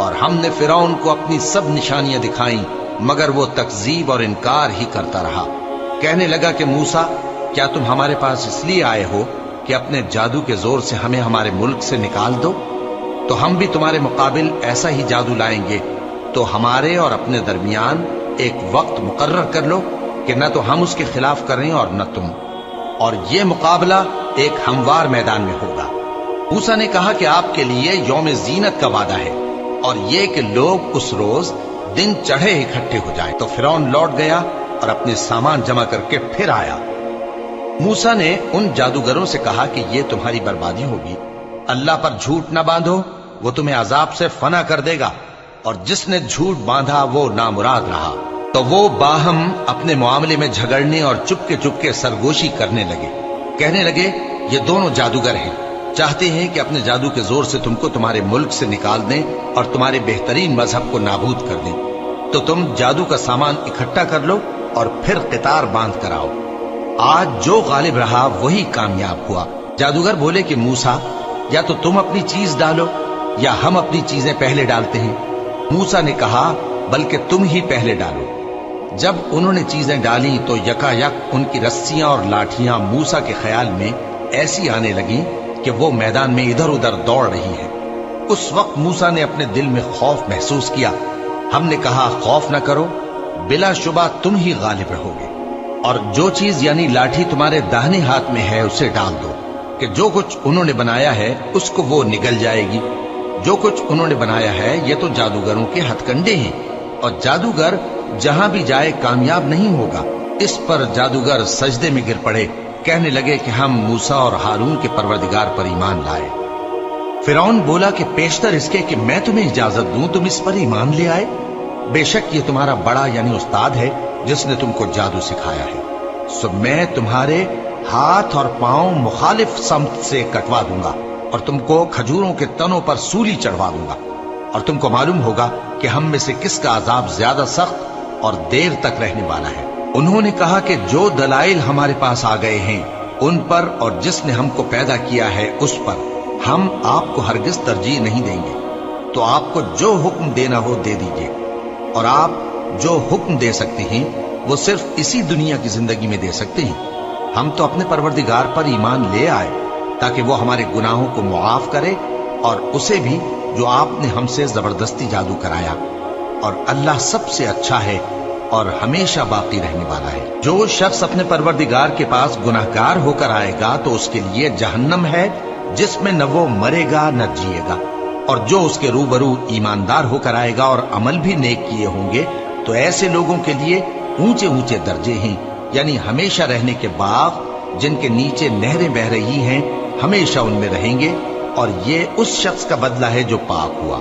اور ہم نے فرعون کو اپنی سب نشانیاں دکھائیں مگر وہ تکذیب اور انکار ہی کرتا رہا۔ کہنے لگا کہ موسیٰ، کیا تم ہمارے پاس اس لیے آئے ہو کہ اپنے جادو کے زور سے ہمیں ہمارے ملک سے نکال دو؟ تو ہم بھی تمہارے مقابل ایسا ہی جادو لائیں گے، تو ہمارے اور اپنے درمیان ایک وقت مقرر کر لو کہ نہ تو ہم اس کے خلاف کریں اور نہ تم، اور یہ مقابلہ ایک ہموار میدان میں ہوگا۔ موسیٰ نے کہا کہ آپ کے لیے یوم زینت کا وعدہ ہے، اور یہ کہ لوگ اس روز دن چڑھے اکٹھے ہو جائیں۔ تو فرعون لوٹ گیا اور اپنے سامان جمع کر کے پھر آیا۔ موسیٰ نے ان جادوگروں سے کہا کہ یہ تمہاری بربادی ہوگی، اللہ پر جھوٹ نہ باندھو، وہ تمہیں عذاب سے فنا کر دے گا، اور جس نے جھوٹ باندھا وہ نامراد رہا۔ تو وہ باہم اپنے معاملے میں جھگڑنے اور چپ کے سرگوشی کرنے لگے۔ کہنے لگے، یہ دونوں جادوگر ہیں، چاہتے ہیں کہ اپنے جادو کے زور سے تم کو تمہارے ملک سے نکال دیں اور تمہارے بہترین مذہب کو نابود کر دیں۔ تو تم جادو کا سامان اکٹھا کر لو اور پھر قطار باندھ کر آؤ۔ آج جو غالب رہا وہی کامیاب ہوا۔ جادوگر بولے کہ موسیٰ، یا تو تم اپنی چیز ڈالو یا ہم اپنی چیزیں پہلے ڈالتے ہیں۔ موسیٰ نے کہا، بلکہ تم ہی پہلے ڈالو۔ جب انہوں نے چیزیں ڈالی تو یکا یک ان کی رسیاں اور لاٹھیاں موسیٰ کے خیال میں ایسی آنے لگیں کہ وہ میدان میں ادھر ادھر دوڑ رہی ہیں۔ اس وقت موسیٰ نے اپنے دل میں خوف محسوس کیا۔ ہم نے کہا، خوف نہ کرو، بلا شبہ تم ہی غالب رہو گے، اور جو چیز یعنی لاٹھی تمہارے داہنے ہاتھ میں ہے اسے ڈال دو، کہ جو کچھ انہوں نے بنایا ہے اس کو وہ نگل جائے گی۔ جو کچھ انہوں نے بنایا ہے یہ تو جادوگروں کے ہتھ کنڈے ہیں، اور جادوگر جہاں بھی جائے کامیاب نہیں ہوگا۔ اس پر جادوگر سجدے میں گر پڑے، کہنے لگے کہ ہم موسیٰ اور ہارون کے پروردگار پر ایمان لائے۔ فرعون بولا کہ پیشتر اس کے کہ میں تمہیں اجازت دوں تم اس پر ایمان لے آئے؟ بے شک یہ تمہارا بڑا یعنی استاد ہے جس نے تم کو جادو سکھایا ہے، سو میں تمہارے ہاتھ اور پاؤں مخالف سمت سے کٹوا دوں گا، اور تم کو کھجوروں کے تنوں پر سولی چڑھوا دوں گا، اور تم کو معلوم ہوگا کہ ہم میں سے کس کا عذاب زیادہ سخت اور دیر تک رہنے والا ہے۔ انہوں نے کہا کہ جو دلائل ہمارے پاس آ گئے ہیں ان پر اور جس نے ہم کو پیدا کیا ہے اس پر ہم آپ کو ہرگز ترجیح نہیں دیں گے، تو آپ کو جو حکم دینا ہو دے دیجیے، اور آپ جو حکم دے سکتے ہیں وہ صرف اسی دنیا کی زندگی میں دے سکتے ہیں۔ ہم تو اپنے پروردگار پر ایمان لے آئے تاکہ وہ ہمارے گناہوں کو معاف کرے، اور اسے بھی جو آپ نے ہم سے زبردستی جادو کرایا، اور اللہ سب سے اچھا ہے اور ہمیشہ باقی رہنے والا ہے۔ جو شخص اپنے پروردگار کے پاس گناہگار ہو کر آئے گا تو اس کے لیے جہنم ہے جس میں نہ وہ مرے گا نہ جیے گا، اور جو اس کے روبرو ایماندار ہو کر آئے گا اور عمل بھی نیک کیے ہوں گے تو ایسے لوگوں کے لیے اونچے اونچے درجے ہیں، یعنی ہمیشہ رہنے کے باغ جن کے نیچے نہریں بہ رہی ہیں، ہمیشہ ان میں رہیں گے، اور یہ اس شخص کا بدلہ ہے جو پاک ہوا۔